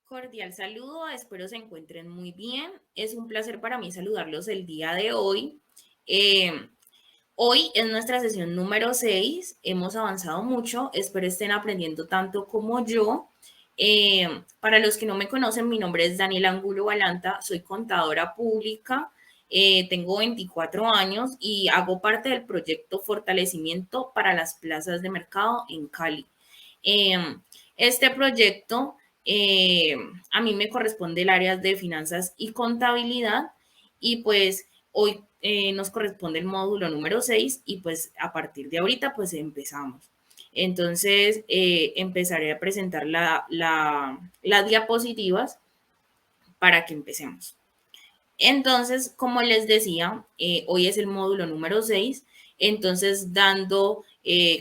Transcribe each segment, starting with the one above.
Cordial saludo, espero se encuentren muy bien. Es un placer para mí saludarlos el día de hoy. Eh, Hoy es nuestra sesión número 6. Hemos avanzado mucho, espero estén aprendiendo tanto como yo. Para los que no me conocen, mi nombre es Daniela Angulo Balanta, soy contadora pública, tengo 24 años y hago parte del proyecto Fortalecimiento para las Plazas de Mercado en Cali. Eh, este proyecto eh, a mí me corresponde el área de finanzas y contabilidad y pues hoy nos corresponde el módulo número 6 y pues a partir de ahorita pues empezamos. Entonces empezaré a presentar las diapositivas para que empecemos. Entonces, como les decía, hoy es el módulo número 6. Entonces dando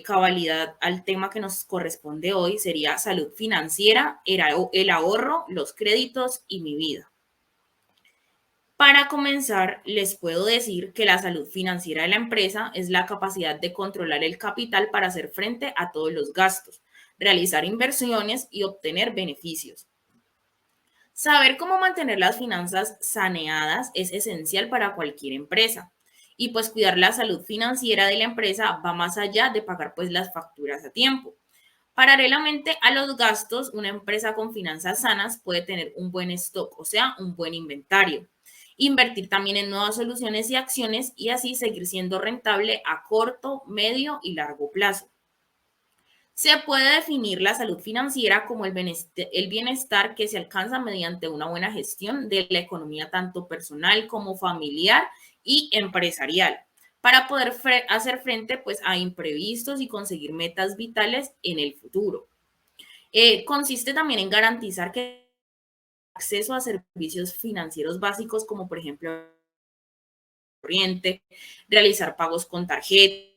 cabalidad al tema que nos corresponde hoy, sería salud financiera, el ahorro, los créditos y mi vida. Para comenzar, les puedo decir que la salud financiera de la empresa es la capacidad de controlar el capital para hacer frente a todos los gastos, realizar inversiones y obtener beneficios. Saber cómo mantener las finanzas saneadas es esencial para cualquier empresa. Y pues cuidar la salud financiera de la empresa va más allá de pagar pues las facturas a tiempo. Paralelamente a los gastos, una empresa con finanzas sanas puede tener un buen stock, o sea, un buen inventario. Invertir también en nuevas soluciones y acciones y así seguir siendo rentable a corto, medio y largo plazo. Se puede definir la salud financiera como el bienestar que se alcanza mediante una buena gestión de la economía tanto personal como familiar y empresarial para poder hacer frente pues, a imprevistos y conseguir metas vitales en el futuro. Consiste también en garantizar que acceso a servicios financieros básicos como por ejemplo corriente, realizar pagos con tarjeta,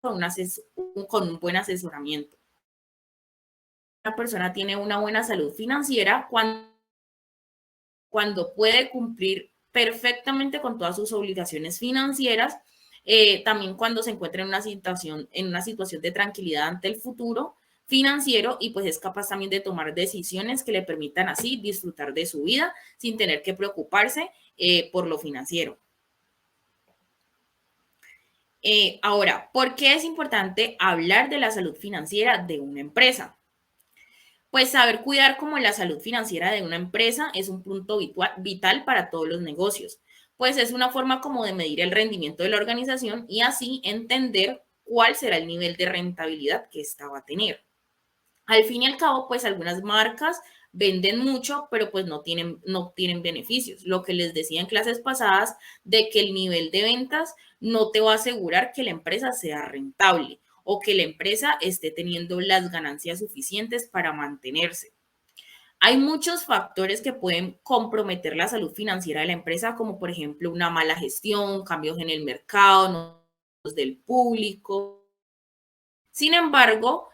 con un buen asesoramiento. Una persona tiene una buena salud financiera cuando puede cumplir perfectamente con todas sus obligaciones financieras, también cuando se encuentra en una situación de tranquilidad ante el futuro financiero y pues es capaz también de tomar decisiones que le permitan así disfrutar de su vida sin tener que preocuparse por lo financiero. Ahora, ¿por qué es importante hablar de la salud financiera de una empresa? Pues saber cuidar como la salud financiera de una empresa es un punto vital para todos los negocios, pues es una forma como de medir el rendimiento de la organización y así entender cuál será el nivel de rentabilidad que ésta va a tener. Al fin y al cabo, pues algunas marcas venden mucho, pero pues no tienen beneficios. Lo que les decía en clases pasadas, de que el nivel de ventas no te va a asegurar que la empresa sea rentable o que la empresa esté teniendo las ganancias suficientes para mantenerse. Hay muchos factores que pueden comprometer la salud financiera de la empresa, como por ejemplo una mala gestión, cambios en el mercado, no del público. Sin embargo,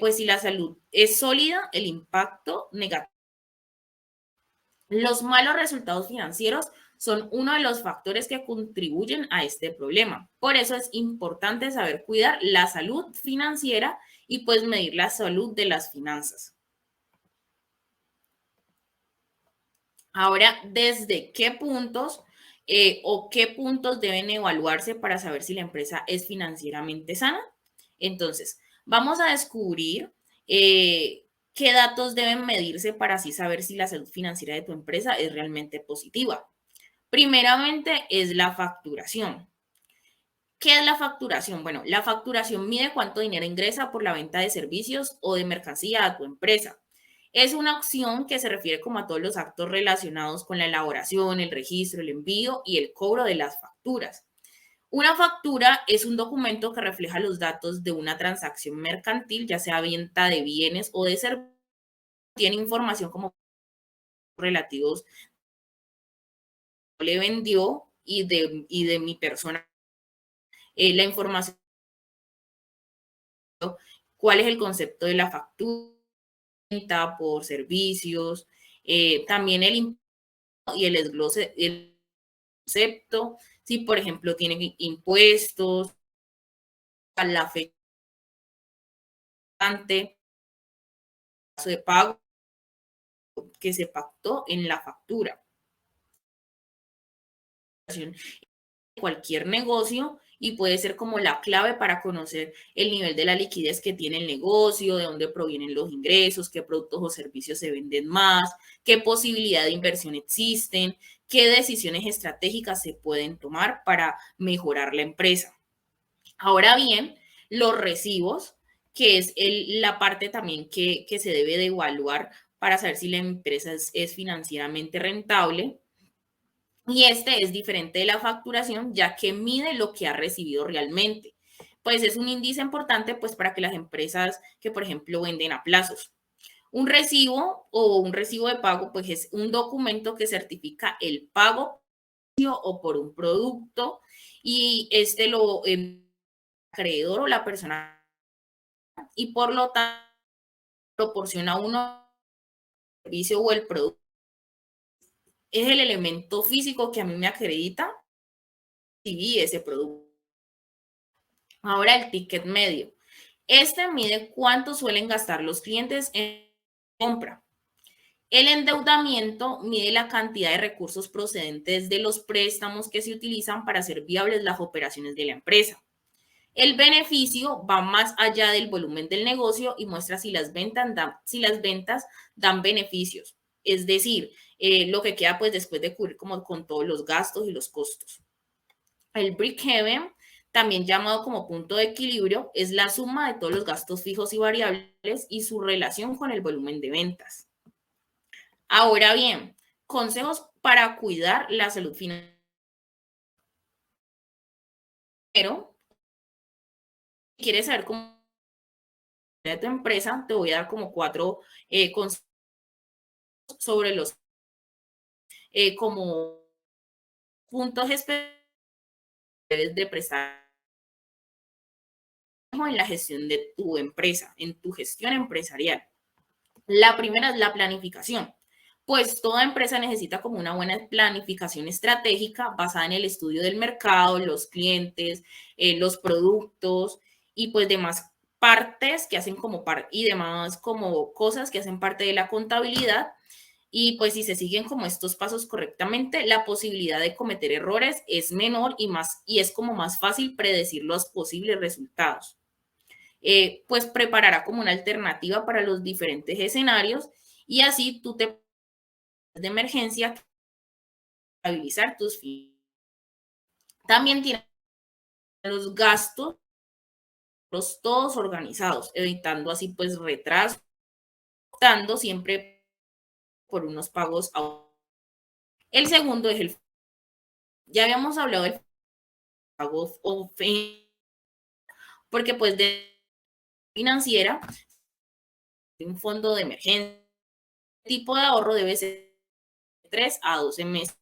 pues si la salud es sólida, el impacto negativo. Los malos resultados financieros son uno de los factores que contribuyen a este problema. Por eso es importante saber cuidar la salud financiera y pues medir la salud de las finanzas. Ahora, ¿desde qué puntos o qué puntos deben evaluarse para saber si la empresa es financieramente sana? Entonces, vamos a descubrir qué datos deben medirse para así saber si la salud financiera de tu empresa es realmente positiva. Primeramente es la facturación. ¿Qué es la facturación? Bueno, la facturación mide cuánto dinero ingresa por la venta de servicios o de mercancía a tu empresa. Es una opción que se refiere como a todos los actos relacionados con la elaboración, el registro, el envío y el cobro de las facturas. Una factura es un documento que refleja los datos de una transacción mercantil, ya sea venta de bienes o de servicios. Tiene información como relativos le vendió y de mi persona. La información, cuál es el concepto de la factura por servicios, también el impuesto y el desglose, el concepto, si por ejemplo tienen impuestos, a la fecha de pago, que se pactó en la factura. Cualquier negocio y puede ser como la clave para conocer el nivel de la liquidez que tiene el negocio, de dónde provienen los ingresos, qué productos o servicios se venden más, qué posibilidad de inversión existen, qué decisiones estratégicas se pueden tomar para mejorar la empresa. Ahora bien, los recibos, que es la parte también que se debe de evaluar para saber si la empresa es financieramente rentable. Y este es diferente de la facturación, ya que mide lo que ha recibido realmente. Pues es un índice importante pues para que las empresas que, por ejemplo, venden a plazos. Un recibo o un recibo de pago pues es un documento que certifica el pago o por un producto y este lo acreedor o la persona y por lo tanto proporciona uno el servicio o el producto. Es el elemento físico que a mí me acredita y ese producto. Ahora el ticket medio. Este mide cuánto suelen gastar los clientes en compra. El endeudamiento mide la cantidad de recursos procedentes de los préstamos que se utilizan para hacer viables las operaciones de la empresa. El beneficio va más allá del volumen del negocio y muestra si las ventas dan beneficios, es decir, lo que queda pues después de cubrir como con todos los gastos y los costos. El break-even, también llamado como punto de equilibrio, es la suma de todos los gastos fijos y variables y su relación con el volumen de ventas. Ahora bien, consejos para cuidar la salud financiera. Pero, si quieres saber cómo de tu empresa, te voy a dar como 4 consejos sobre los como puntos específicos de prestar en la gestión de tu empresa, en tu gestión empresarial. La primera es la planificación. Pues toda empresa necesita como una buena planificación estratégica basada en el estudio del mercado, los clientes, los productos y pues demás partes que hacen como y demás como cosas que hacen parte de la contabilidad. Y pues si se siguen como estos pasos correctamente, la posibilidad de cometer errores es menor y es como más fácil predecir los posibles resultados. Pues preparará como una alternativa para los diferentes escenarios y así tú te de emergencia estabilizar tus finanzas. También tienes los gastos los todos organizados, evitando así pues retrasos, optando siempre por unos pagos. El segundo es ya habíamos hablado del pago porque pues de financiera, un fondo de emergencia, el tipo de ahorro debe ser 3 a 12 meses.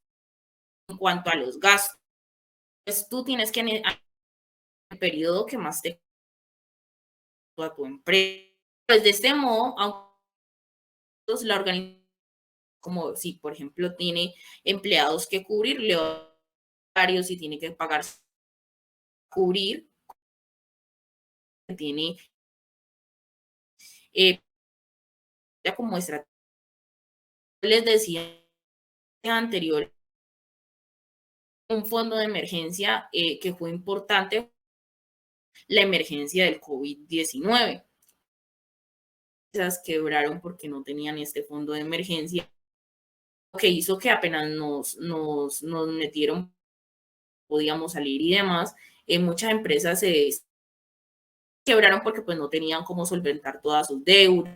En cuanto a los gastos, pues tú tienes que el periodo que más te a tu empresa. Pues de este modo, aunque la organización, como si por ejemplo tiene empleados que cubrir, horarios y tiene que pagar, cubrir, tiene ya como estrategia, les decía anterior, un fondo de emergencia que fue importante, la emergencia del COVID-19. Esas quebraron porque no tenían este fondo de emergencia, que hizo que apenas nos metieron, podíamos salir y demás, muchas empresas se quebraron porque pues no tenían cómo solventar todas sus deudas,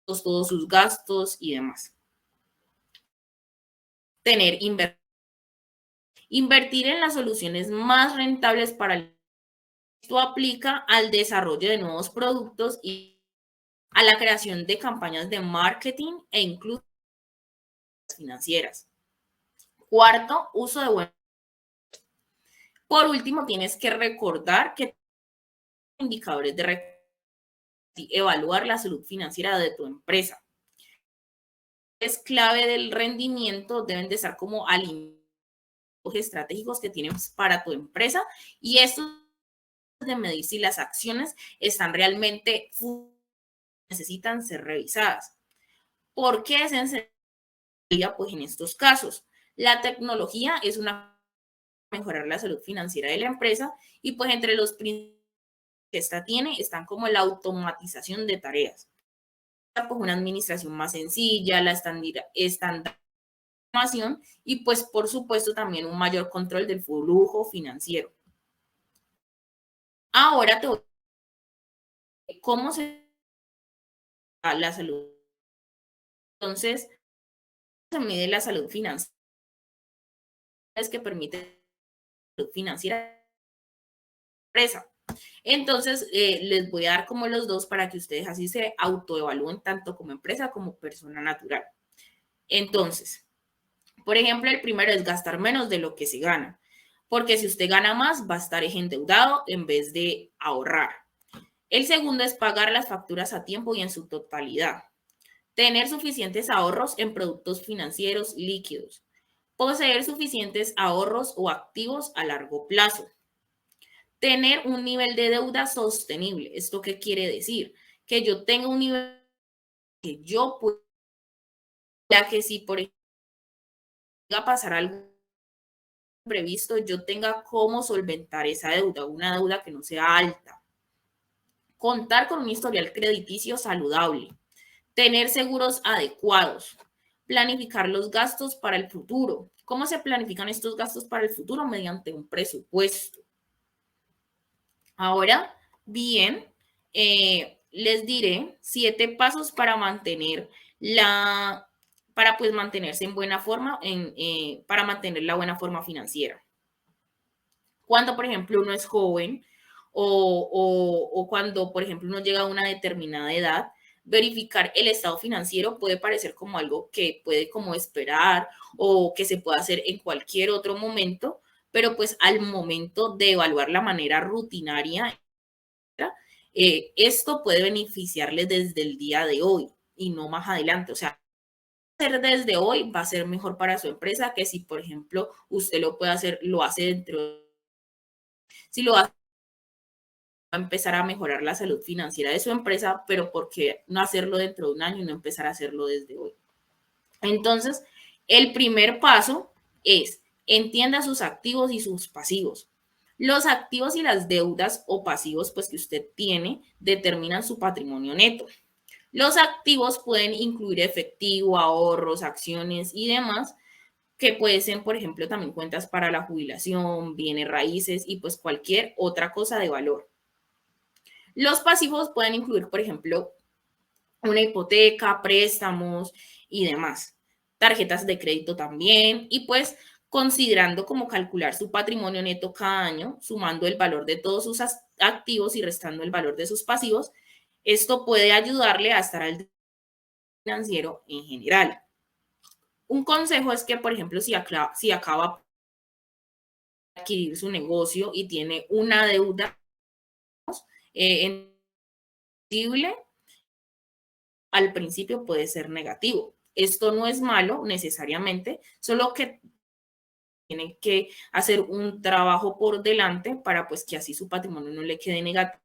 todos sus gastos y demás. Invertir en las soluciones más rentables para esto aplica al desarrollo de nuevos productos y a la creación de campañas de marketing e incluso financieras. Cuarto, uso de buenos. Por último, tienes que recordar que indicadores de evaluar la salud financiera de tu empresa. Es clave del rendimiento, deben de estar como alineados estratégicos que tienes para tu empresa y esto de medir si las acciones están realmente necesitan ser revisadas. ¿Por qué es esencial? Pues en estos casos, la tecnología es una mejorar la salud financiera de la empresa y pues entre los principios que esta tiene están como la automatización de tareas, pues una administración más sencilla, la estandarización y pues por supuesto también un mayor control del flujo financiero. Ahora te voy a decir cómo se da la salud. Entonces, se mide la salud financiera, es que permite la salud financiera de la empresa. Entonces, les voy a dar como los dos para que ustedes así se autoevalúen tanto como empresa como persona natural. Entonces, por ejemplo, el primero es gastar menos de lo que se gana, porque si usted gana más, va a estar endeudado en vez de ahorrar. El segundo es pagar las facturas a tiempo y en su totalidad. Tener suficientes ahorros en productos financieros líquidos. Poseer suficientes ahorros o activos a largo plazo. Tener un nivel de deuda sostenible. ¿Esto qué quiere decir? Que yo tenga un nivel que yo pueda, que si por ejemplo llega a pasar algo previsto, yo tenga cómo solventar esa deuda, una deuda que no sea alta. Contar con un historial crediticio saludable. Tener seguros adecuados. Planificar los gastos para el futuro. ¿Cómo se planifican estos gastos para el futuro? Mediante un presupuesto. Ahora, bien, les diré 7 pasos para mantener para pues mantenerse en buena forma, para mantener la buena forma financiera. Cuando, por ejemplo, uno es joven o cuando, por ejemplo, uno llega a una determinada edad, verificar el estado financiero puede parecer como algo que puede como esperar o que se puede hacer en cualquier otro momento, pero pues al momento de evaluar la manera rutinaria, esto puede beneficiarles desde el día de hoy y no más adelante. O sea, hacer desde hoy va a ser mejor para su empresa que si, por ejemplo, usted lo puede hacer, lo hace si lo hace, va a empezar a mejorar la salud financiera de su empresa, pero ¿por qué no hacerlo dentro de un año y no empezar a hacerlo desde hoy? Entonces, el primer paso es entienda sus activos y sus pasivos. Los activos y las deudas o pasivos pues, que usted tiene determinan su patrimonio neto. Los activos pueden incluir efectivo, ahorros, acciones y demás, que pueden ser, por ejemplo, también cuentas para la jubilación, bienes raíces y pues cualquier otra cosa de valor. Los pasivos pueden incluir, por ejemplo, una hipoteca, préstamos y demás. Tarjetas de crédito también. Y pues considerando cómo calcular su patrimonio neto cada año, sumando el valor de todos sus activos y restando el valor de sus pasivos, esto puede ayudarle a estar al financiero en general. Un consejo es que, por ejemplo, si acaba de adquirir su negocio y tiene una deuda eh, al principio puede ser negativo. Esto no es malo necesariamente, solo que tienen que hacer un trabajo por delante para pues que así su patrimonio no le quede negativo,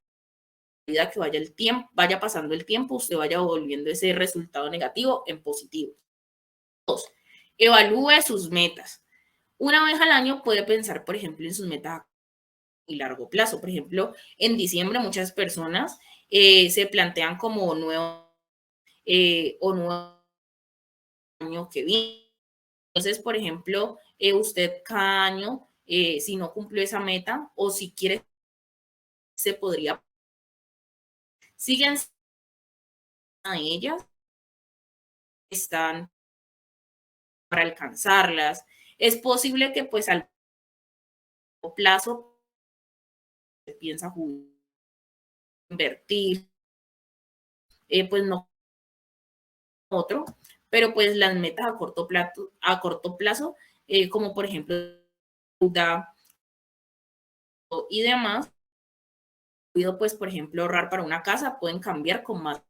que vaya el tiempo, vaya pasando el tiempo, usted vaya volviendo ese resultado negativo en positivo. 2. Evalúe sus metas. Una vez al año puede pensar, por ejemplo, en sus metas a largo plazo. Por ejemplo, en diciembre muchas personas se plantean como nuevo año que viene. Entonces, por ejemplo, usted cada año, si no cumplió esa meta o si quiere, se podría, siguen a ellas, están para alcanzarlas. Es posible que pues al plazo se piensa invertir, pues no otro, pero pues las metas a corto plazo, como por ejemplo deuda y demás, pues por ejemplo ahorrar para una casa, pueden cambiar con más.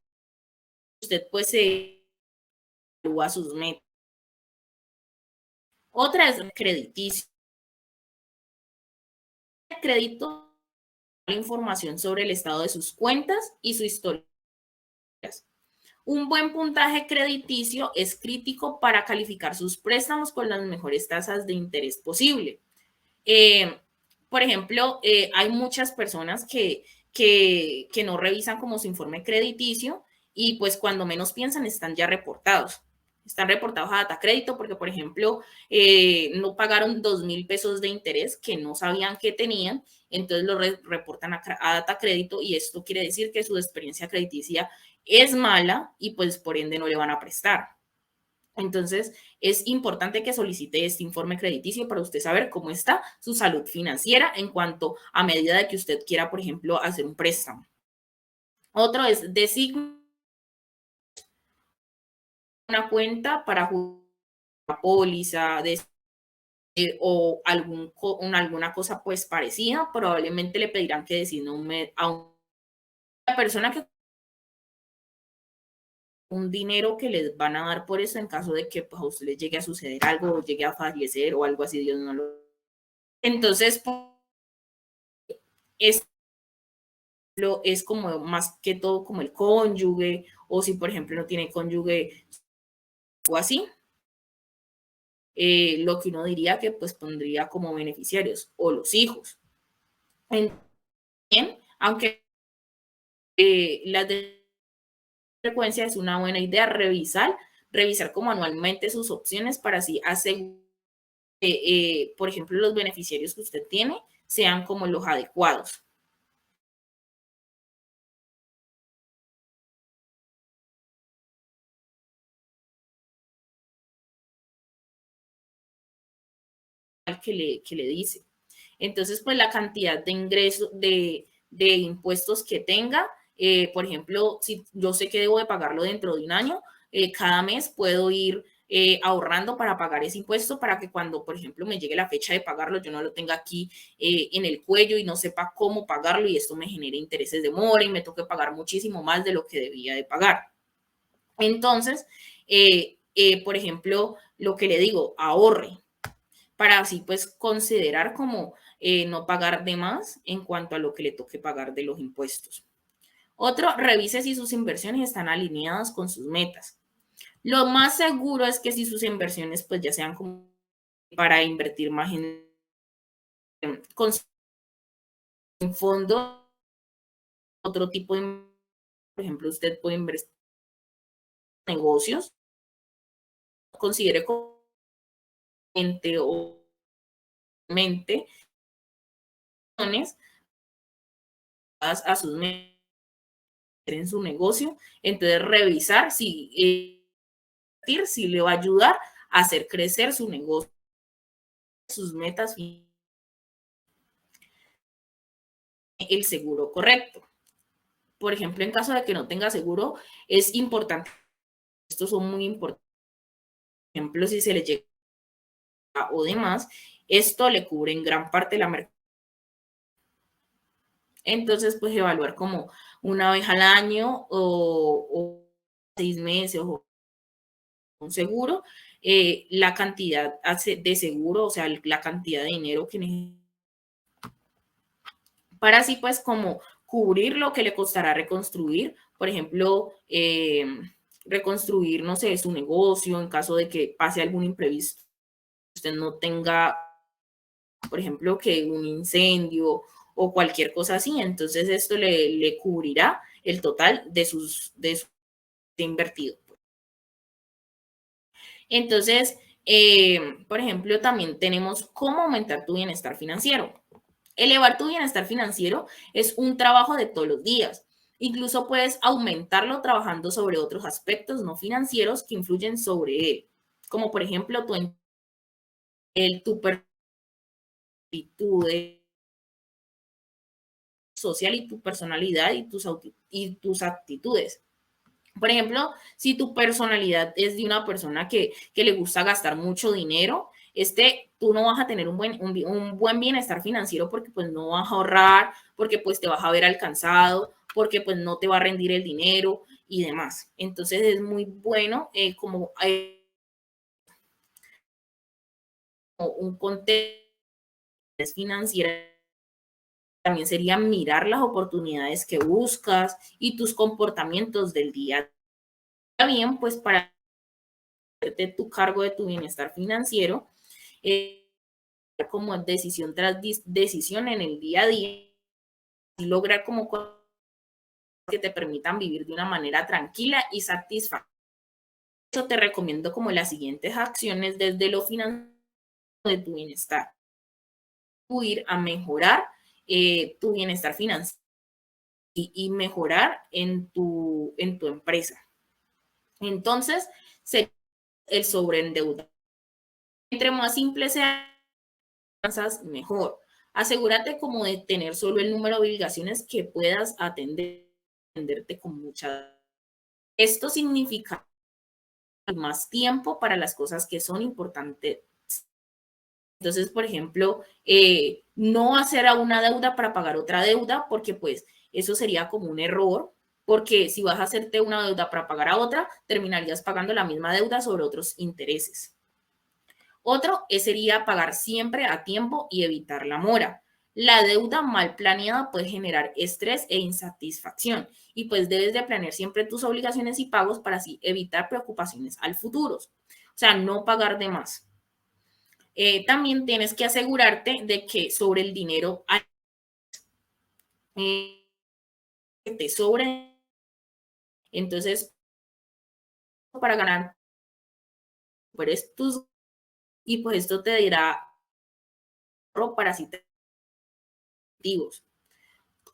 Usted pues se evalúa sus metas. Otra es crediticio. El crédito, la información sobre el estado de sus cuentas y su historia. Un buen puntaje crediticio es crítico para calificar sus préstamos con las mejores tasas de interés posible. Eh, por ejemplo, hay muchas personas que no revisan como su informe crediticio y pues cuando menos piensan están ya reportados. Están reportados a Data Crédito porque, por ejemplo, no pagaron 2.000 pesos de interés que no sabían que tenían, entonces lo reportan a Data Crédito y esto quiere decir que su experiencia crediticia es mala y pues por ende no le van a prestar. Entonces, es importante que solicite este informe crediticio para usted saber cómo está su salud financiera en cuanto a medida de que usted quiera, por ejemplo, hacer un préstamo. Otro es designar una cuenta para una póliza o alguna cosa pues parecida. Probablemente le pedirán que designe a una persona que un dinero que les van a dar por eso en caso de que pues, a usted le llegue a suceder algo o llegue a fallecer o algo así, Dios no lo. Entonces, pues, es es como más que todo como el cónyuge, o si por ejemplo no tiene cónyuge o así, lo que uno diría que pues pondría como beneficiarios o los hijos. Bien, aunque la frecuencia es una buena idea revisar como anualmente sus opciones para así asegurar que, por ejemplo, los beneficiarios que usted tiene sean como los adecuados. Que le dice. Entonces, pues la cantidad de ingresos, de impuestos que tenga, por ejemplo, si yo sé que debo de pagarlo dentro de un año, cada mes puedo ir ahorrando para pagar ese impuesto para que cuando, por ejemplo, me llegue la fecha de pagarlo, yo no lo tenga aquí en el cuello y no sepa cómo pagarlo y esto me genere intereses de mora y me toque pagar muchísimo más de lo que debía de pagar. Entonces, por ejemplo, lo que le digo, ahorre, para así pues considerar como no pagar de más en cuanto a lo que le toque pagar de los impuestos. Otro, revise si sus inversiones están alineadas con sus metas. Lo más seguro es que si sus inversiones pues ya sean como para invertir más con un fondo, otro tipo de, por ejemplo, usted puede invertir en negocios, considere como mente o mente a sus metas en su negocio, entonces revisar si le va a ayudar a hacer crecer su negocio, sus metas, el seguro correcto. Por ejemplo, en caso de que no tenga seguro, es importante, estos son muy importantes, por ejemplo, si se le llega o demás, esto le cubre en gran parte la mercancía. Entonces, pues evaluar como una vez al año o 6 meses o un seguro, la cantidad de seguro, o sea, la cantidad de dinero que necesita para así pues como cubrir lo que le costará reconstruir, por ejemplo, reconstruir, no sé, su negocio en caso de que pase algún imprevisto, usted no tenga, por ejemplo, que un incendio o cualquier cosa así, entonces esto le cubrirá el total de su invertido. Entonces, por ejemplo, también tenemos cómo aumentar tu bienestar financiero. Elevar tu bienestar financiero es un trabajo de todos los días. Incluso puedes aumentarlo trabajando sobre otros aspectos no financieros que influyen sobre él, como por ejemplo tu actitud social y tu personalidad y tus actitudes. Por ejemplo, si tu personalidad es de una persona que le gusta gastar mucho dinero, tú no vas a tener un buen bienestar financiero porque pues no vas a ahorrar, porque pues te vas a ver alcanzado, porque pues no te va a rendir el dinero y demás. Entonces es muy bueno como un contexto financiero también sería mirar las oportunidades que buscas y tus comportamientos del día. bien, pues para hacerte tu cargo de tu bienestar financiero, como decisión tras decisión en el día a día y lograr como que te permitan vivir de una manera tranquila y satisfactoria. Eso te recomiendo como las siguientes acciones desde lo financiero de tu bienestar. Ir a mejorar tu bienestar financiero y mejorar en tu empresa. Entonces, el sobreendeudamiento. Entre más simple sea, mejor. Asegúrate como de tener solo el número de obligaciones que puedas atenderte con mucha. Esto significa más tiempo para las cosas que son importantes. Entonces, por ejemplo, no hacer a una deuda para pagar otra deuda, porque pues eso sería como un error, porque si vas a hacerte una deuda para pagar a otra, terminarías pagando la misma deuda sobre otros intereses. Otro sería pagar siempre a tiempo y evitar la mora. La deuda mal planeada puede generar estrés e insatisfacción y pues debes de planear siempre tus obligaciones y pagos para así evitar preocupaciones al futuro. O sea, no pagar de más. También tienes que asegurarte de que sobre el dinero que te sobre. Entonces, para ganar, pues tus y pues esto te dirá para así objetivos.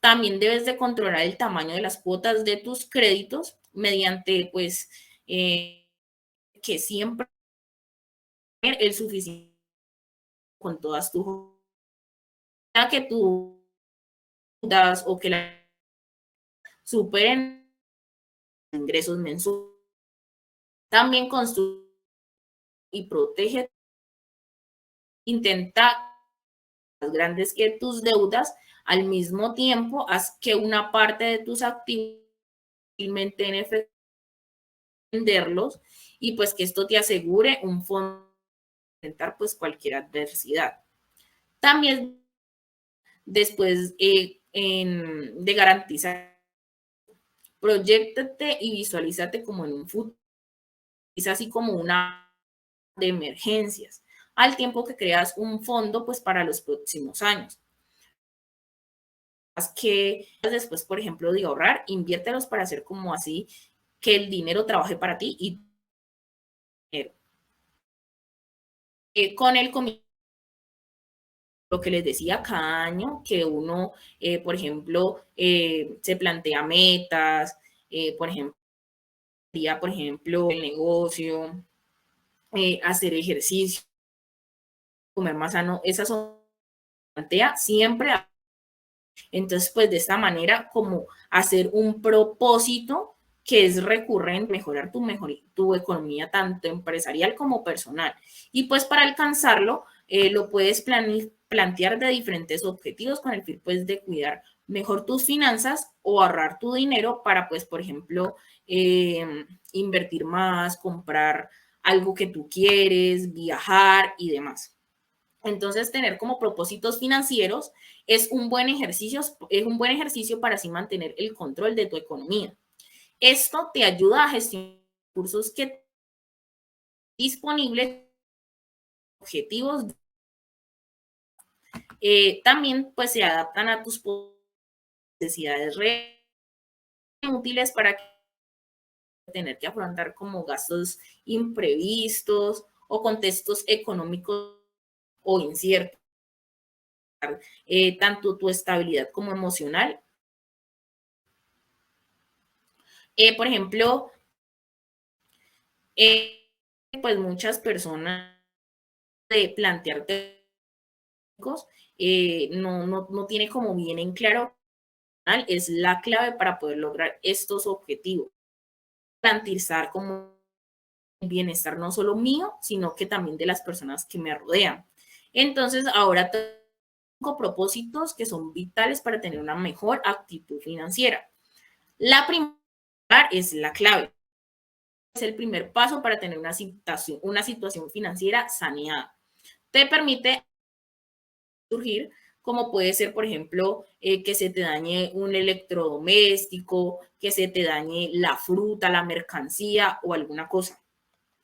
También debes de controlar el tamaño de las cuotas de tus créditos mediante, pues, que siempre el suficiente con todas tus que tú das o que la superen ingresos mensuales. También construye y protege, intenta más grandes que tus deudas, al mismo tiempo haz que una parte de tus activos en efecto venderlos y pues que esto te asegure un fondo para enfrentar pues cualquier adversidad. También después de garantizar, proyectate y visualízate como en un futuro, es así como una de emergencias, al tiempo que creas un fondo pues para los próximos años. Que después, por ejemplo, de ahorrar, inviértelos para hacer como así que el dinero trabaje para ti y con el lo que les decía cada año, que uno, por ejemplo, se plantea metas, por ejemplo, el negocio, hacer ejercicio, comer más sano, esas son plantea siempre. Entonces, pues de esta manera, como hacer un propósito que es recurrente, mejorar tu economía tanto empresarial como personal. Y pues para alcanzarlo, lo puedes plantear de diferentes objetivos con el fin pues de cuidar mejor tus finanzas o ahorrar tu dinero para pues, por ejemplo, invertir más, comprar algo que tú quieres, viajar y demás. Entonces, tener como propósitos financieros es un buen ejercicio para así mantener el control de tu economía. Esto te ayuda a gestionar recursos que disponibles, objetivos, también pues se adaptan a tus necesidades útiles para tener que afrontar como gastos imprevistos o contextos económicos o inciertos. Tanto tu estabilidad como emocional. Por ejemplo, pues muchas personas de plantearte no tiene como bien en claro, es la clave para poder lograr estos objetivos. Garantizar como el bienestar no solo mío, sino que también de las personas que me rodean. Entonces, ahora tengo propósitos que son vitales para tener una mejor actitud financiera. La primera es la clave. Es el primer paso para tener una situación financiera saneada. Te permite surgir como puede ser, por ejemplo, que se te dañe un electrodoméstico, que se te dañe la fruta, la mercancía o alguna cosa.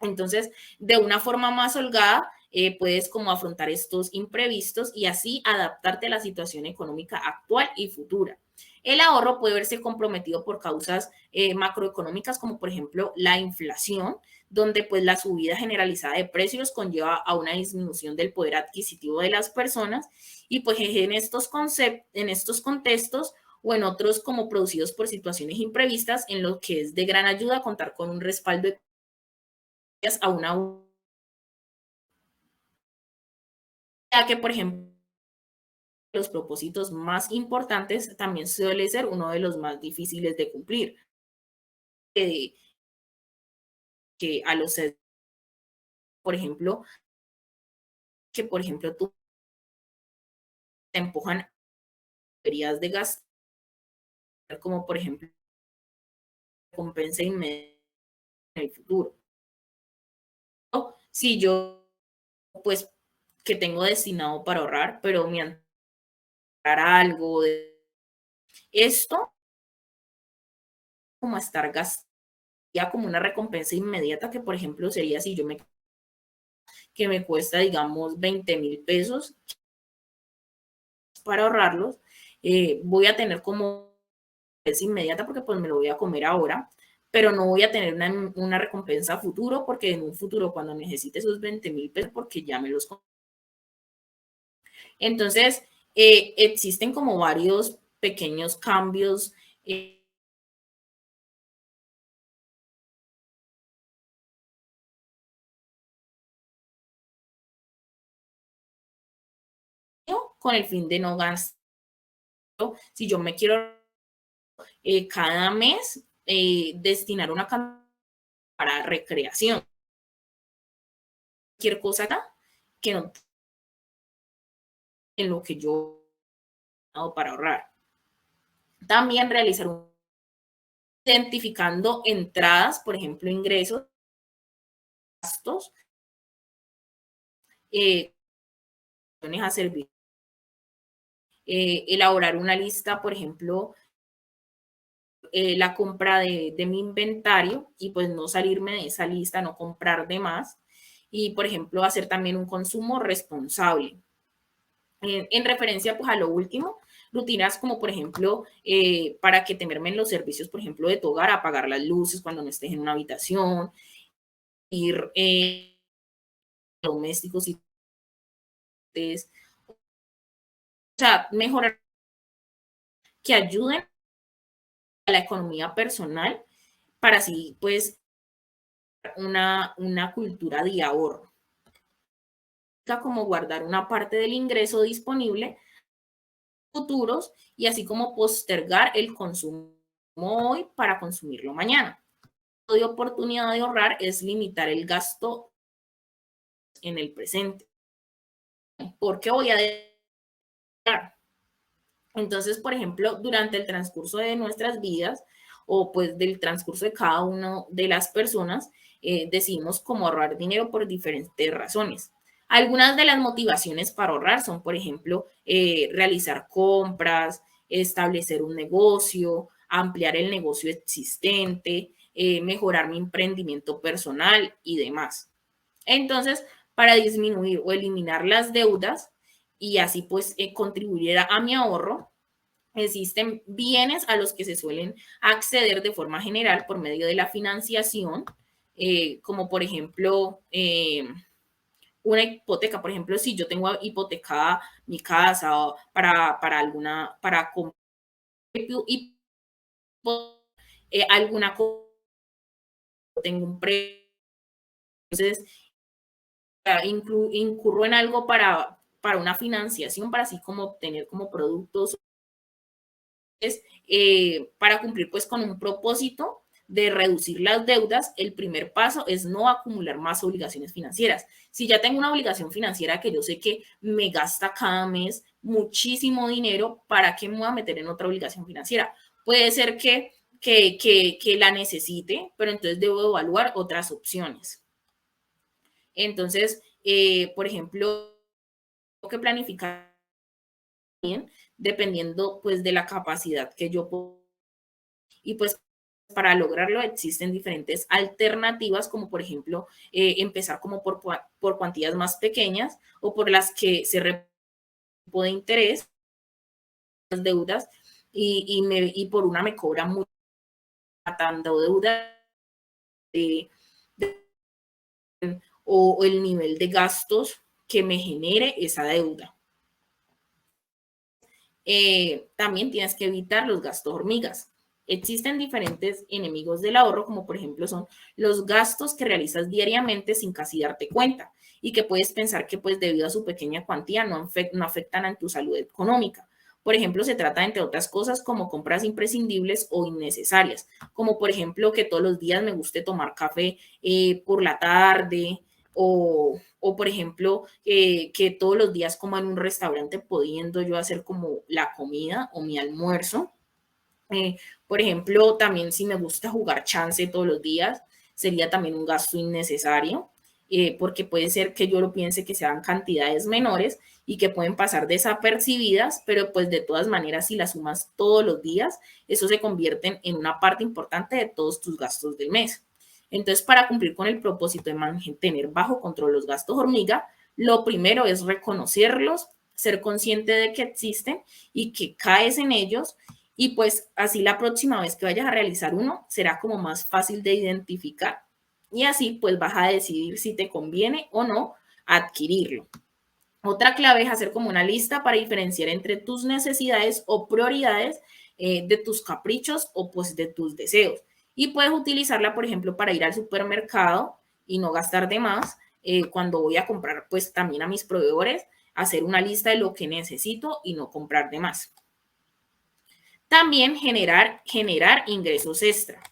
Entonces, de una forma más holgada, puedes como afrontar estos imprevistos y así adaptarte a la situación económica actual y futura. El ahorro puede verse comprometido por causas macroeconómicas como por ejemplo la inflación, donde pues la subida generalizada de precios conlleva a una disminución del poder adquisitivo de las personas y pues en estos contextos o en otros como producidos por situaciones imprevistas, en lo que es de gran ayuda contar con un respaldo a una, ya que por ejemplo los propósitos más importantes también suele ser uno de los más difíciles de cumplir, eh, que a los, por ejemplo, que por ejemplo tú te empujan deberías de gastar, como por ejemplo recompensa inmediata en el futuro. Si yo pues que tengo destinado para ahorrar, pero me ahorrar algo de esto, como estar gastando ya como una recompensa inmediata, que por ejemplo sería si yo me que me cuesta, digamos, 20.000 pesos para ahorrarlos, voy a tener como es inmediata porque pues me lo voy a comer ahora, pero no voy a tener una recompensa a futuro porque en un futuro cuando necesite esos 20.000 pesos porque ya me los... Entonces, existen como varios pequeños cambios con el fin de no gastar. Si yo me quiero cada mes destinar una cantidad para recreación, cualquier cosa que no en lo que yo hago para ahorrar. También realizar un identificando entradas, por ejemplo, ingresos, gastos, eh, a servir, elaborar una lista, por ejemplo, la compra de mi inventario y pues no salirme de esa lista, no comprar de más y, por ejemplo, hacer también un consumo responsable. En referencia pues a lo último, rutinas como por ejemplo para que te mermen los servicios, por ejemplo, de tu hogar, apagar las luces cuando no estés en una habitación, ir domésticos y o sea, mejorar que ayuden a la economía personal para así pues una cultura de ahorro, como guardar una parte del ingreso disponible futuros y así como postergar el consumo hoy para consumirlo mañana. De oportunidad de ahorrar es limitar el gasto en el presente. ¿Por qué voy a ahorrar? Entonces, por ejemplo, durante el transcurso de nuestras vidas o pues del transcurso de cada una de las personas, decidimos cómo ahorrar dinero por diferentes razones. Algunas de las motivaciones para ahorrar son, por ejemplo, realizar compras, establecer un negocio, ampliar el negocio existente, mejorar mi emprendimiento personal y demás. Entonces, para disminuir o eliminar las deudas y así pues contribuir a mi ahorro, existen bienes a los que se suelen acceder de forma general por medio de la financiación, como por ejemplo una hipoteca. Por ejemplo, si yo tengo hipotecada mi casa para alguna, para comprar alguna cosa, tengo un precio, entonces incurro en algo para una financiación, para así como obtener como productos para cumplir pues con un propósito de reducir las deudas. El primer paso es no acumular más obligaciones financieras. Si ya tengo una obligación financiera que yo sé que me gasta cada mes muchísimo dinero, ¿para qué me voy a meter en otra obligación financiera? Puede ser que la necesite, pero entonces debo evaluar otras opciones. Entonces, por ejemplo, tengo que planificar dependiendo pues de la capacidad que yo puedo. Y pues para lograrlo existen diferentes alternativas, como por ejemplo empezar como por cuantías más pequeñas o por las que se tipo de interés, las deudas, y por una me cobra mucho matando deuda de, o el nivel de gastos que me genere esa deuda. También tienes que evitar los gastos hormigas. Existen diferentes enemigos del ahorro, como por ejemplo son los gastos que realizas diariamente sin casi darte cuenta y que puedes pensar que pues debido a su pequeña cuantía no afectan a tu salud económica. Por ejemplo, se trata entre otras cosas como compras imprescindibles o innecesarias, como por ejemplo que todos los días me guste tomar café por la tarde, o por ejemplo, que todos los días como en un restaurante pudiendo yo hacer como la comida o mi almuerzo. Por ejemplo, también si me gusta jugar chance todos los días, sería también un gasto innecesario, porque puede ser que yo lo piense que sean cantidades menores y que pueden pasar desapercibidas, pero pues de todas maneras, si las sumas todos los días, eso se convierte en una parte importante de todos tus gastos del mes. Entonces, para cumplir con el propósito de mantener bajo control los gastos hormiga, lo primero es reconocerlos, ser consciente de que existen y que caes en ellos, y pues así la próxima vez que vayas a realizar uno será como más fácil de identificar y así pues vas a decidir si te conviene o no adquirirlo. Otra clave es hacer como una lista para diferenciar entre tus necesidades o prioridades de tus caprichos o pues de tus deseos. Y puedes utilizarla, por ejemplo, para ir al supermercado y no gastar de más. Cuando voy a comprar, pues también a mis proveedores, hacer una lista de lo que necesito y no comprar de más. También generar ingresos extra.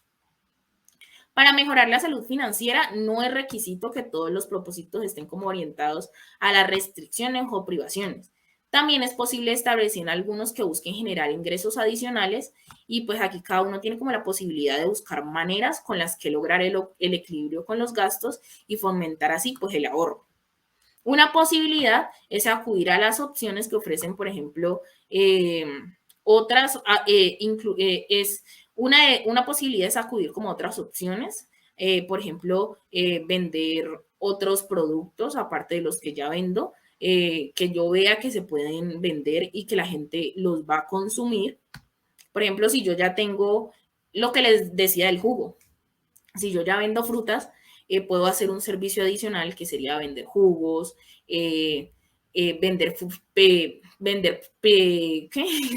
Para mejorar la salud financiera no es requisito que todos los propósitos estén como orientados a las restricciones o privaciones. También es posible establecer algunos que busquen generar ingresos adicionales, y pues aquí cada uno tiene como la posibilidad de buscar maneras con las que lograr el equilibrio con los gastos y fomentar así pues el ahorro. Una posibilidad es acudir a las opciones que ofrecen, por ejemplo, otras, es una posibilidad es acudir como otras opciones, por ejemplo, vender otros productos aparte de los que ya vendo, que yo vea que se pueden vender y que la gente los va a consumir. Por ejemplo, si yo ya tengo lo que les decía del jugo, si yo ya vendo frutas, puedo hacer un servicio adicional que sería vender jugos, ¿qué?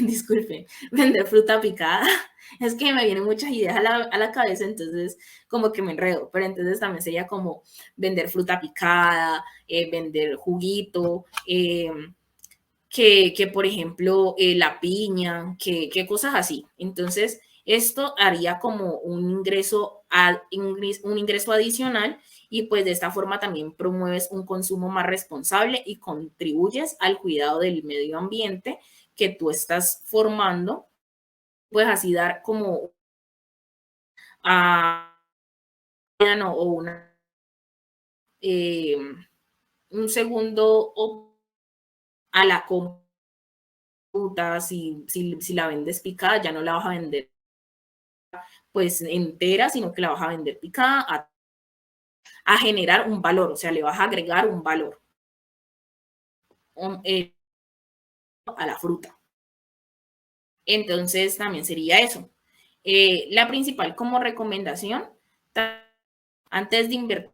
Disculpe, vender fruta picada. Es que me vienen muchas ideas a la cabeza, entonces como que me enredo, pero entonces también sería como vender fruta picada, vender juguito, que por ejemplo, la piña, que cosas así. Entonces, esto haría como un ingreso adicional, y pues de esta forma también promueves un consumo más responsable y contribuyes al cuidado del medio ambiente que tú estás formando. Puedes así dar como a o eh, un segundo a la fruta. Si la vendes picada, ya no la vas a vender pues entera, sino que la vas a vender picada a generar un valor, o sea, le vas a agregar un valor a la fruta. Entonces, también sería eso. La principal como recomendación, antes de invertir,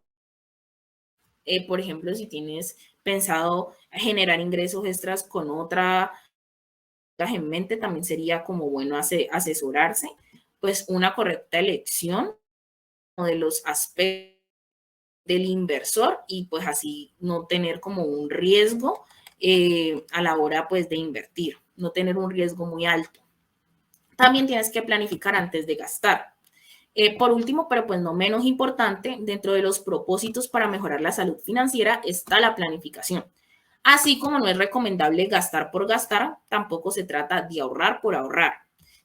por ejemplo, si tienes pensado generar ingresos extras con otra en mente, también sería como bueno asesorarse, pues una correcta elección de los aspectos del inversor, y pues así no tener como un riesgo a la hora pues de invertir, no tener un riesgo muy alto. También tienes que planificar antes de gastar. Por último, pero pues no menos importante, dentro de los propósitos para mejorar la salud financiera está la planificación. Así como no es recomendable gastar por gastar, tampoco se trata de ahorrar por ahorrar.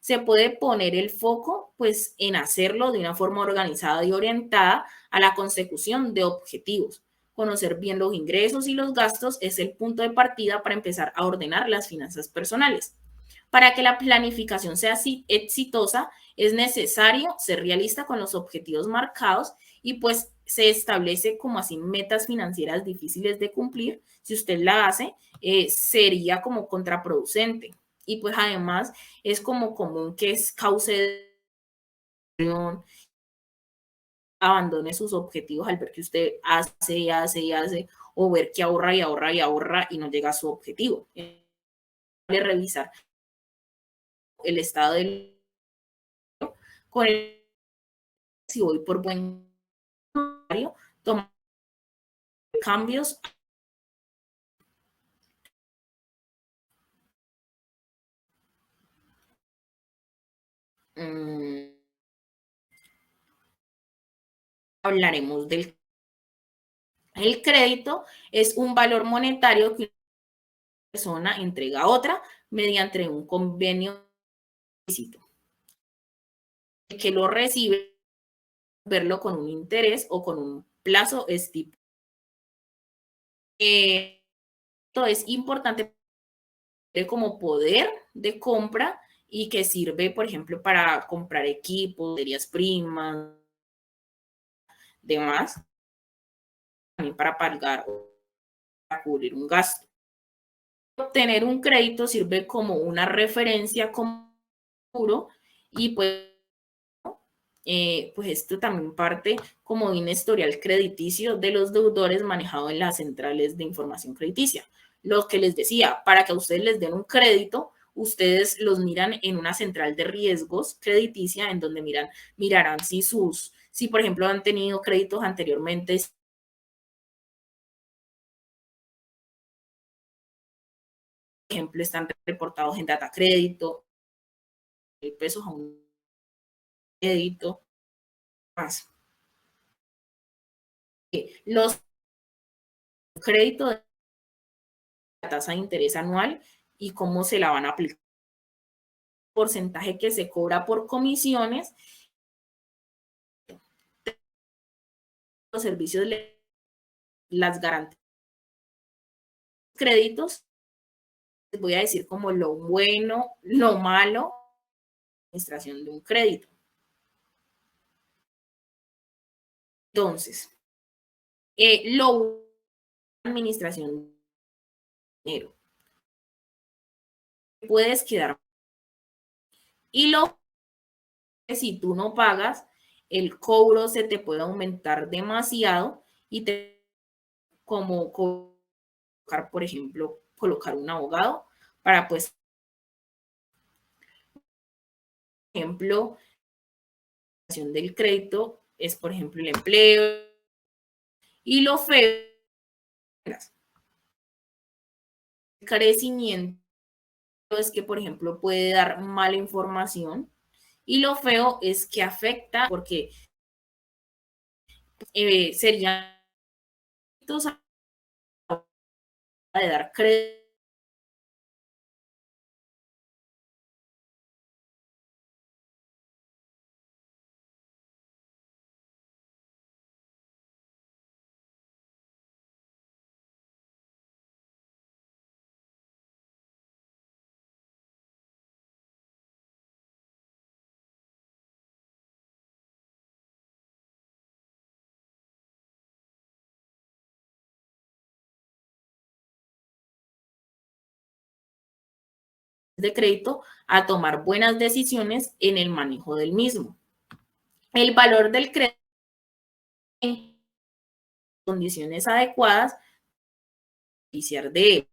Se puede poner el foco pues en hacerlo de una forma organizada y orientada a la consecución de objetivos, conocer bien los ingresos y los gastos es el punto de partida para empezar a ordenar las finanzas personales. Para que la planificación sea exitosa, es necesario ser realista con los objetivos marcados y pues se establece como así metas financieras difíciles de cumplir. Si usted la hace, sería como contraproducente. Y pues además es como común que es cause de abandone sus objetivos al ver que usted hace y hace y hace, o ver que ahorra y ahorra y ahorra y no llega a su objetivo. Revisar el estado del con el, si voy por buen horario, tomar cambios. Mmm, hablaremos del el crédito. Es un valor monetario que una persona entrega a otra mediante un convenio ilícito. El que lo recibe, verlo con un interés o con un plazo estipulado. Esto es importante como poder de compra y que sirve, por ejemplo, para comprar equipos, materias primas, demás, también para pagar o para cubrir un gasto. Obtener un crédito sirve como una referencia como seguro y pues esto también parte como de un historial crediticio de los deudores manejado en las centrales de información crediticia. Lo que les decía, para que a ustedes les den un crédito, ustedes los miran en una central de riesgos crediticia en donde mirarán si por ejemplo han tenido créditos anteriormente, por ejemplo, están reportados en data crédito, pesos a un crédito, más. Los créditos de la tasa de interés anual y cómo se la van a aplicar, porcentaje que se cobra por comisiones, los servicios, las garantías, créditos, les voy a decir como lo bueno, lo malo, administración de un crédito. Entonces, lo administración de dinero, puedes quedar y lo que si tú no pagas, el cobro se te puede aumentar demasiado y te como colocar, por ejemplo, colocar un abogado para pues, por ejemplo, del crédito es, por ejemplo, el empleo y lo feo, el crecimiento es que, por ejemplo, puede dar mala información y lo feo es que afecta porque serían de dar crédito de crédito a tomar buenas decisiones en el manejo del mismo. El valor del crédito en condiciones adecuadas, beneficiar de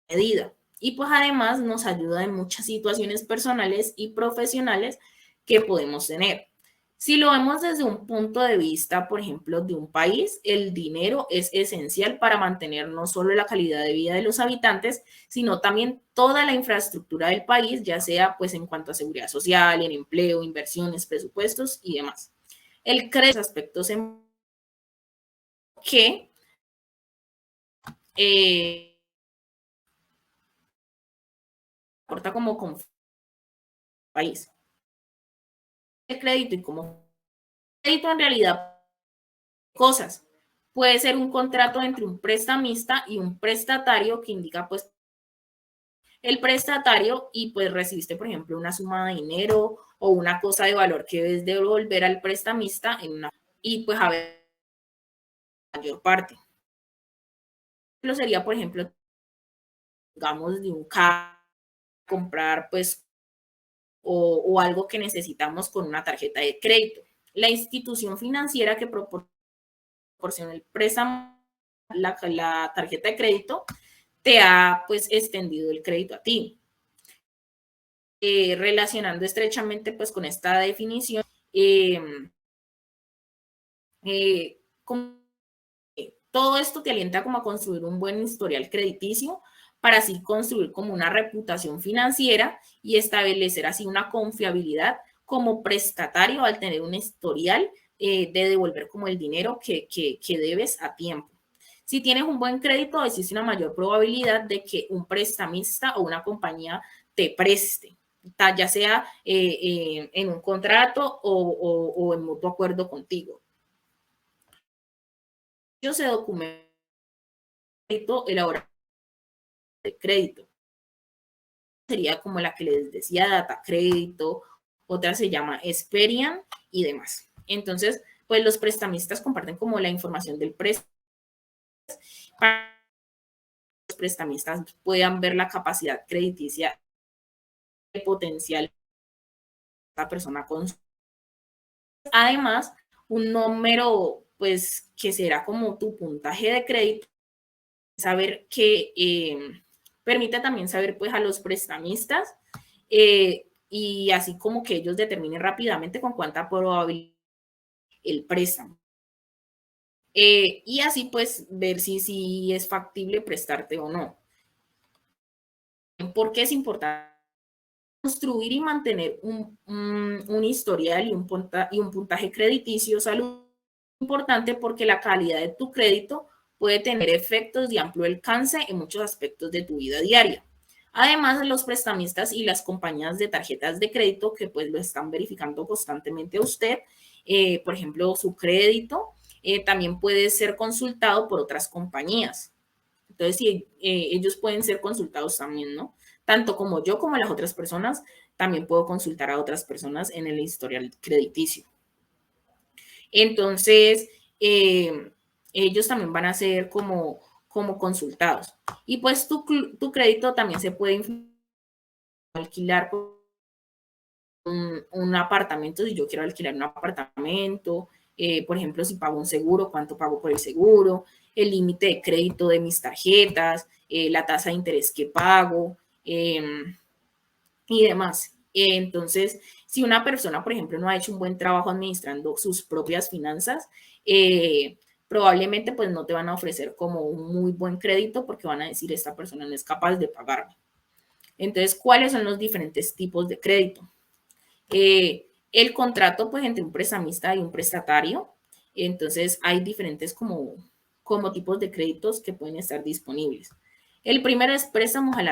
medida. Y pues además nos ayuda en muchas situaciones personales y profesionales que podemos tener. Si lo vemos desde un punto de vista, por ejemplo, de un país, el dinero es esencial para mantener no solo la calidad de vida de los habitantes, sino también toda la infraestructura del país, ya sea pues en cuanto a seguridad social, en empleo, inversiones, presupuestos y demás. El crédito, aspectos en que eh, aporta como con país. El crédito y como crédito en realidad cosas. puede ser un contrato entre un prestamista y un prestatario que indica pues el prestatario y pues recibiste, por ejemplo, una suma de dinero o una cosa de valor que debes devolver al prestamista en una y pues a ver mayor parte. Sería, por ejemplo, digamos, de un carro, comprar pues o algo que necesitamos con una tarjeta de crédito. La institución financiera que proporciona el préstamo, la tarjeta de crédito, te ha pues extendido el crédito a ti. Relacionando estrechamente pues con esta definición, eh, como, todo esto te alienta como a construir un buen historial crediticio para así construir como una reputación financiera y establecer así una confiabilidad como prestatario al tener un historial de devolver como el dinero que debes a tiempo. Si tienes un buen crédito, existe una mayor probabilidad de que un prestamista o una compañía te preste, ya sea en un contrato o en mutuo acuerdo contigo. Yo se documento elaborado de crédito. Sería como la que les decía, Data Crédito, otra se llama Experian y demás. Entonces, pues los prestamistas comparten como la información del préstamo para que los prestamistas puedan ver la capacidad crediticia potencial de la persona con. Además, un número, pues, que será como tu puntaje de crédito, saber que permite también saber, pues, a los prestamistas y así como que ellos determinen rápidamente con cuánta probabilidad el préstamo. Y así, pues, ver si es factible prestarte o no. ¿Por qué es importante? Construir y mantener un historial y un puntaje crediticio salud importante porque la calidad de tu crédito puede tener efectos de amplio alcance en muchos aspectos de tu vida diaria. Además, los prestamistas y las compañías de tarjetas de crédito que pues lo están verificando constantemente a usted, por ejemplo, su crédito, también puede ser consultado por otras compañías. Entonces, sí, ellos pueden ser consultados también, ¿no? Tanto como yo como las otras personas, también puedo consultar a otras personas en el historial crediticio. Entonces, ellos también van a ser como consultados. Y pues tu crédito también se puede alquilar un apartamento, si yo quiero alquilar un apartamento, por ejemplo, si pago un seguro, cuánto pago por el seguro, el límite de crédito de mis tarjetas, la tasa de interés que pago y demás. Entonces, si una persona, por ejemplo, no ha hecho un buen trabajo administrando sus propias finanzas, probablemente pues no te van a ofrecer como un muy buen crédito porque van a decir esta persona no es capaz de pagarme. Entonces, ¿cuáles son los diferentes tipos de crédito? El contrato pues entre un prestamista y un prestatario. Entonces hay diferentes como tipos de créditos que pueden estar disponibles. El primero es préstamos a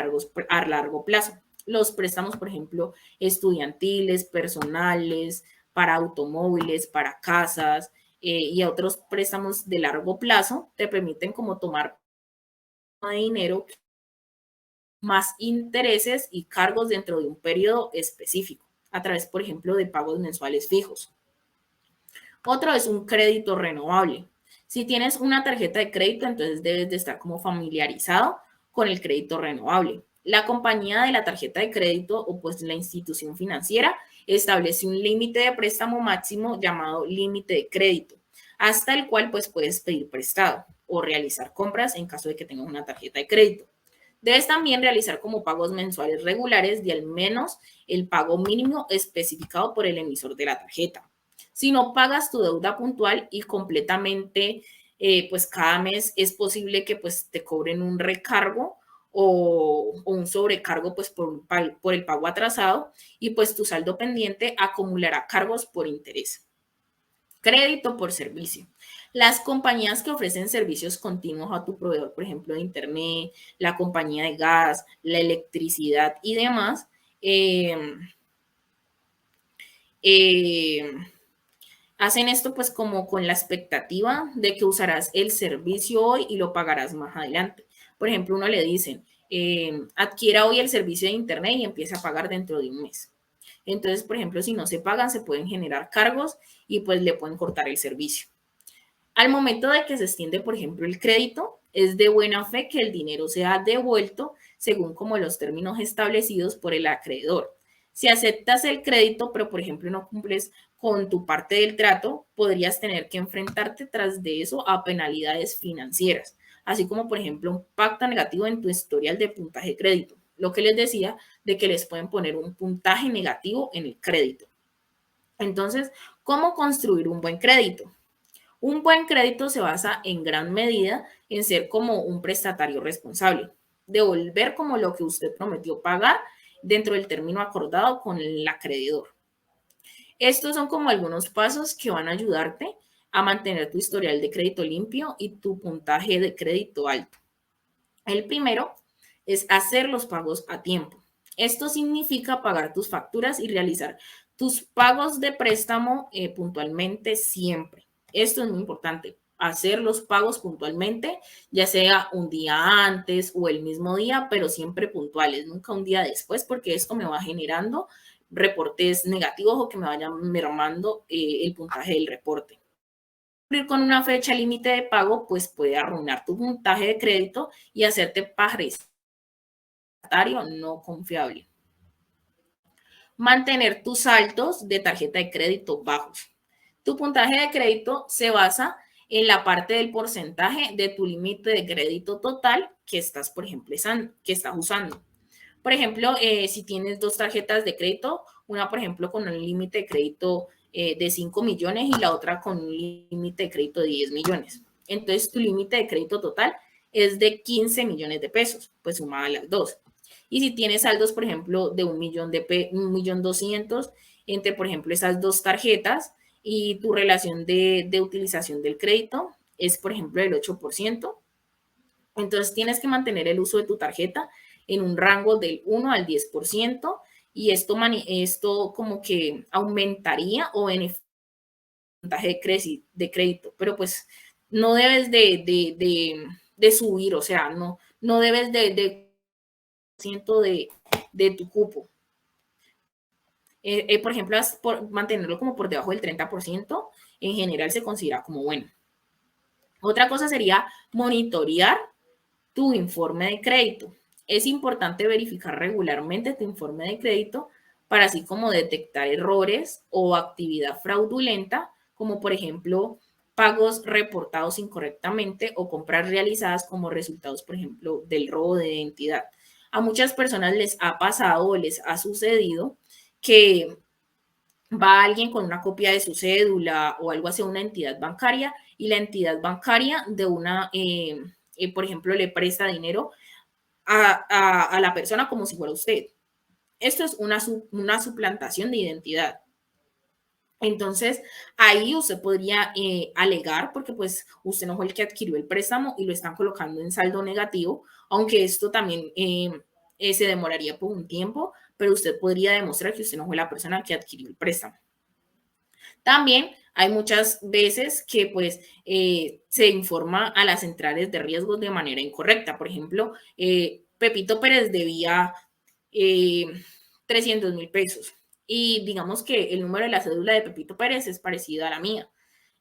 largo plazo. Los préstamos, por ejemplo, estudiantiles, personales, para automóviles, para casas y otros préstamos de largo plazo te permiten como tomar de dinero más intereses y cargos dentro de un periodo específico, a través, por ejemplo, de pagos mensuales fijos. Otro es un crédito renovable. Si tienes una tarjeta de crédito, entonces debes de estar como familiarizado con el crédito renovable. La compañía de la tarjeta de crédito o pues la institución financiera establece un límite de préstamo máximo llamado límite de crédito, hasta el cual pues puedes pedir prestado o realizar compras en caso de que tengas una tarjeta de crédito. Debes también realizar como pagos mensuales regulares de al menos el pago mínimo especificado por el emisor de la tarjeta. Si no pagas tu deuda puntual y completamente, pues cada mes es posible que pues te cobren un recargo o un sobrecargo pues por el pago atrasado y pues tu saldo pendiente acumulará cargos por interés. Crédito por servicio. Las compañías que ofrecen servicios continuos a tu proveedor, por ejemplo, de internet, la compañía de gas, la electricidad y demás, eh, eh, Hacen esto pues como con la expectativa de que usarás el servicio hoy y lo pagarás más adelante. Por ejemplo, uno le dicen, adquiera hoy el servicio de Internet y empiece a pagar dentro de un mes. Entonces, por ejemplo, si no se pagan, se pueden generar cargos y pues le pueden cortar el servicio. Al momento de que se extiende, por ejemplo, el crédito, es de buena fe que el dinero sea devuelto según como los términos establecidos por el acreedor. Si aceptas el crédito, pero por ejemplo no cumples con tu parte del trato, podrías tener que enfrentarte tras de eso a penalidades financieras, así como por ejemplo un pacto negativo en tu historial de puntaje de crédito. Lo que les decía de que les pueden poner un puntaje negativo en el crédito. Entonces, ¿cómo construir un buen crédito? Un buen crédito se basa en gran medida en ser como un prestatario responsable, devolver como lo que usted prometió pagar dentro del término acordado con el acreedor. Estos son como algunos pasos que van a ayudarte a mantener tu historial de crédito limpio y tu puntaje de crédito alto. El primero es hacer los pagos a tiempo. Esto significa pagar tus facturas y realizar tus pagos de préstamo puntualmente siempre. Esto es muy importante, hacer los pagos puntualmente, ya sea un día antes o el mismo día, pero siempre puntuales, nunca un día después, porque esto me va generando reportes negativos o que me vayan mermando el puntaje del reporte. Cumplir con una fecha límite de pago, pues puede arruinar tu puntaje de crédito y hacerte prestatario no confiable. Mantener tus saldos de tarjeta de crédito bajos. Tu puntaje de crédito se basa en la parte del porcentaje de tu límite de crédito total que estás, por ejemplo, usando. Por ejemplo, si tienes dos tarjetas de crédito, una, por ejemplo, con un límite de crédito de 5 millones y la otra con un límite de crédito de 10 millones. Entonces, tu límite de crédito total es de 15 millones de pesos, pues sumada a las dos. Y si tienes saldos, por ejemplo, de 1.200.000 entre, por ejemplo, esas dos tarjetas y tu relación de utilización del crédito es, por ejemplo, del 8%, entonces tienes que mantener el uso de tu tarjeta en un rango del 1 al 10% y esto como que aumentaría o beneficia el porcentaje de crédito, pero pues no debes de subir, o sea, no debes de tu cupo. Por ejemplo, mantenerlo como por debajo del 30%, en general se considera como bueno. Otra cosa sería monitorear tu informe de crédito. Es importante verificar regularmente tu informe de crédito para así como detectar errores o actividad fraudulenta, como por ejemplo pagos reportados incorrectamente o compras realizadas como resultados, por ejemplo, del robo de identidad. A muchas personas les ha pasado o les ha sucedido que va alguien con una copia de su cédula o algo hacia una entidad bancaria y la entidad bancaria de por ejemplo, le presta dinero a la persona como si fuera usted. Esto es una suplantación de identidad. Entonces, ahí usted podría alegar, porque pues usted no fue el que adquirió el préstamo y lo están colocando en saldo negativo, aunque esto también se demoraría por un tiempo, pero usted podría demostrar que usted no fue la persona que adquirió el préstamo. También hay muchas veces que pues se informa a las centrales de riesgos de manera incorrecta. Por ejemplo, Pepito Pérez debía 300.000 pesos y digamos que el número de la cédula de Pepito Pérez es parecido a la mía.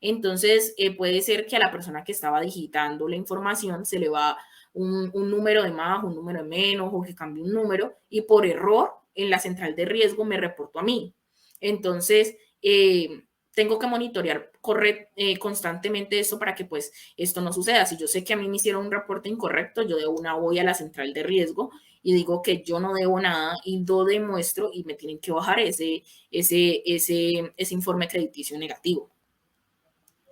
Entonces, puede ser que a la persona que estaba digitando la información se le va un número de más, un número de menos o que cambie un número y por error en la central de riesgo me reportó a mí. Entonces, tengo que monitorear constantemente esto para que pues esto no suceda. Si yo sé que a mí me hicieron un reporte incorrecto, yo de una voy a la central de riesgo y digo que yo no debo nada y lo demuestro y me tienen que bajar ese informe crediticio negativo.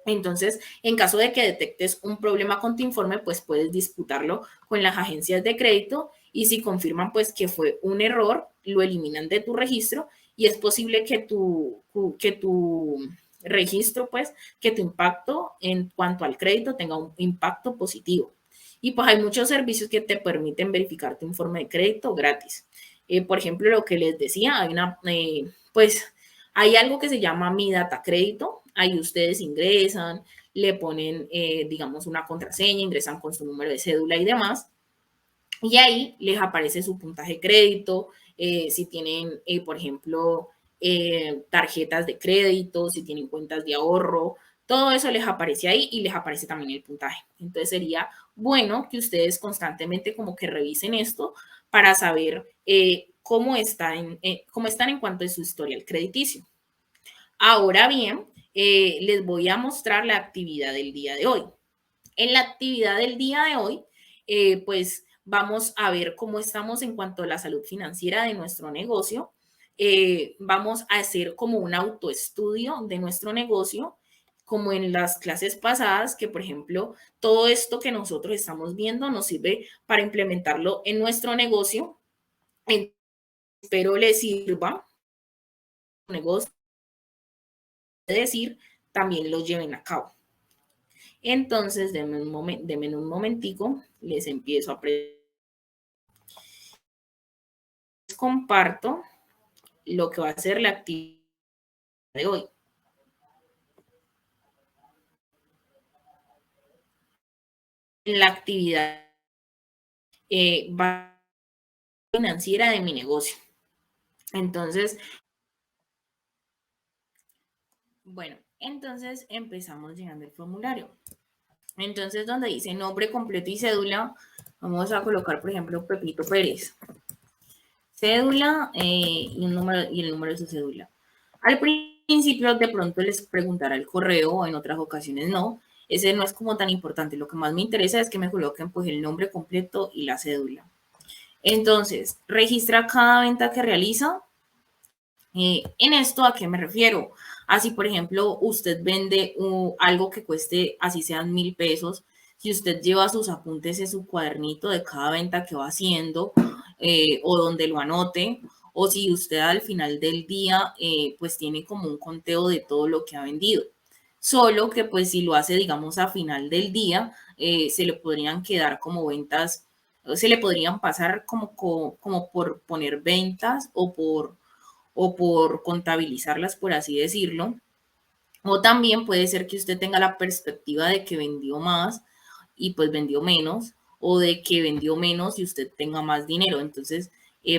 Entonces, en caso de que detectes un problema con tu informe, pues puedes disputarlo con las agencias de crédito y si confirman pues que fue un error, lo eliminan de tu registro y es posible que tu registro, pues, que tu impacto en cuanto al crédito tenga un impacto positivo. Y pues hay muchos servicios que te permiten verificar tu informe de crédito gratis. Por ejemplo, lo que les decía, pues hay algo que se llama Mi Data Crédito. Ahí ustedes ingresan, le ponen, digamos, una contraseña, ingresan con su número de cédula y demás. Y ahí les aparece su puntaje de crédito, si tienen, por ejemplo, tarjetas de crédito, si tienen cuentas de ahorro, todo eso les aparece ahí y les aparece también el puntaje. Entonces sería bueno que ustedes constantemente como que revisen esto para saber cómo están en cuanto a su historial crediticio. Ahora bien, les voy a mostrar la actividad del día de hoy. En la actividad del día de hoy, pues vamos a ver cómo estamos en cuanto a la salud financiera de nuestro negocio. Vamos a hacer como un autoestudio de nuestro negocio, como en las clases pasadas, que por ejemplo, todo esto que nosotros estamos viendo nos sirve para implementarlo en nuestro negocio. Espero les sirva negocio, es decir, también lo lleven a cabo. Entonces, denme un momentico, les empiezo a comparto lo que va a ser la actividad de hoy. En la actividad financiera de mi negocio. Entonces, bueno, entonces empezamos llenando el formulario. Entonces, donde dice nombre completo y cédula, vamos a colocar, por ejemplo, Pepito Pérez. Cédula y el número de su cédula. Al principio de pronto les preguntará el correo, o en otras ocasiones no. Ese no es como tan importante. Lo que más me interesa es que me coloquen pues el nombre completo y la cédula. Entonces, registra cada venta que realiza. En esto, ¿a qué me refiero? Así, por ejemplo, usted vende algo que cueste, así sean 1,000 pesos. Si usted lleva sus apuntes en su cuadernito de cada venta que va haciendo, o donde lo anote, o si usted al final del día, pues tiene como un conteo de todo lo que ha vendido. Solo que pues si lo hace, digamos, a final del día, se le podrían quedar como ventas, se le podrían pasar como por poner ventas o por contabilizarlas, por así decirlo. O también puede ser que usted tenga la perspectiva de que vendió más y pues vendió menos, o de que vendió menos y usted tenga más dinero. Entonces,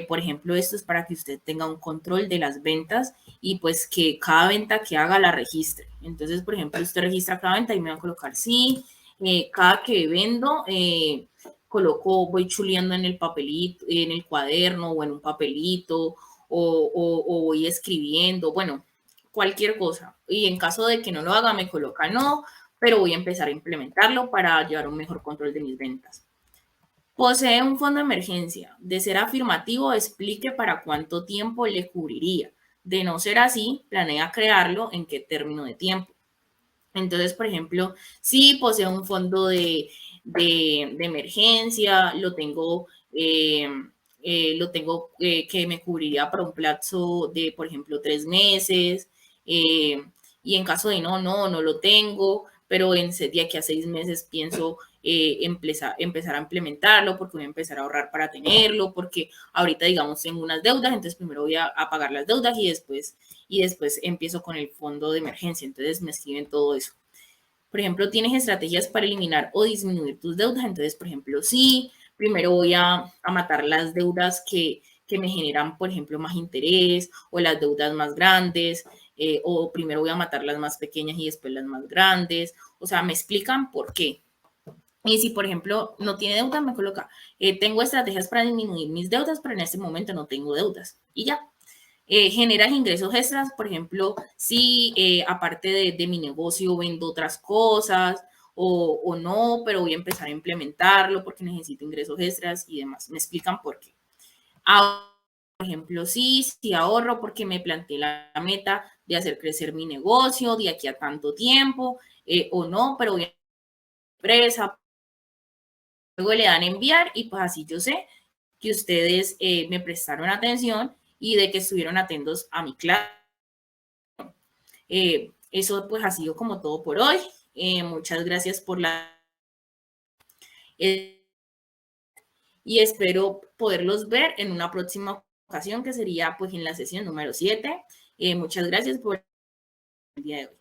por ejemplo, esto es para que usted tenga un control de las ventas y pues que cada venta que haga la registre. Entonces, por ejemplo, usted registra cada venta y me va a colocar, sí, cada que vendo, coloco, voy chuleando en el papelito, en el cuaderno o en un papelito, o voy escribiendo, bueno, cualquier cosa. Y en caso de que no lo haga, me coloca no, pero voy a empezar a implementarlo para llevar un mejor control de mis ventas. Posee un fondo de emergencia. De ser afirmativo, explique para cuánto tiempo le cubriría. De no ser así, planea crearlo en qué término de tiempo. Entonces, por ejemplo, si posee un fondo de emergencia, lo tengo que me cubriría para un plazo de, por ejemplo, 3 meses. eh, y en caso de no lo tengo, pero de aquí a 6 meses pienso empezar a implementarlo porque voy a empezar a ahorrar para tenerlo, porque ahorita, digamos, tengo unas deudas, entonces primero voy a pagar las deudas y después empiezo con el fondo de emergencia. Entonces me escriben todo eso. Por ejemplo, tienes estrategias para eliminar o disminuir tus deudas. Entonces, por ejemplo, sí, primero voy a matar las deudas que me generan, por ejemplo, más interés o las deudas más grandes, o primero voy a matar las más pequeñas y después las más grandes. O sea, me explican por qué. Y si, por ejemplo, no tiene deuda, me coloca, tengo estrategias para disminuir mis deudas, pero en este momento no tengo deudas. Y ya, generas ingresos extras, por ejemplo, si aparte de mi negocio vendo otras cosas o no, pero voy a empezar a implementarlo porque necesito ingresos extras y demás. Me explican por qué. Ahora, por ejemplo, sí ahorro porque me planteé la meta de hacer crecer mi negocio de aquí a tanto tiempo, o no, pero voy a empresa. Luego le dan enviar y pues así yo sé que ustedes me prestaron atención y de que estuvieron atentos a mi clase. Eso pues ha sido como todo por hoy. Muchas gracias por la... y espero poderlos ver en una próxima ocasión que sería pues en la sesión número 7. Muchas gracias por el día de hoy.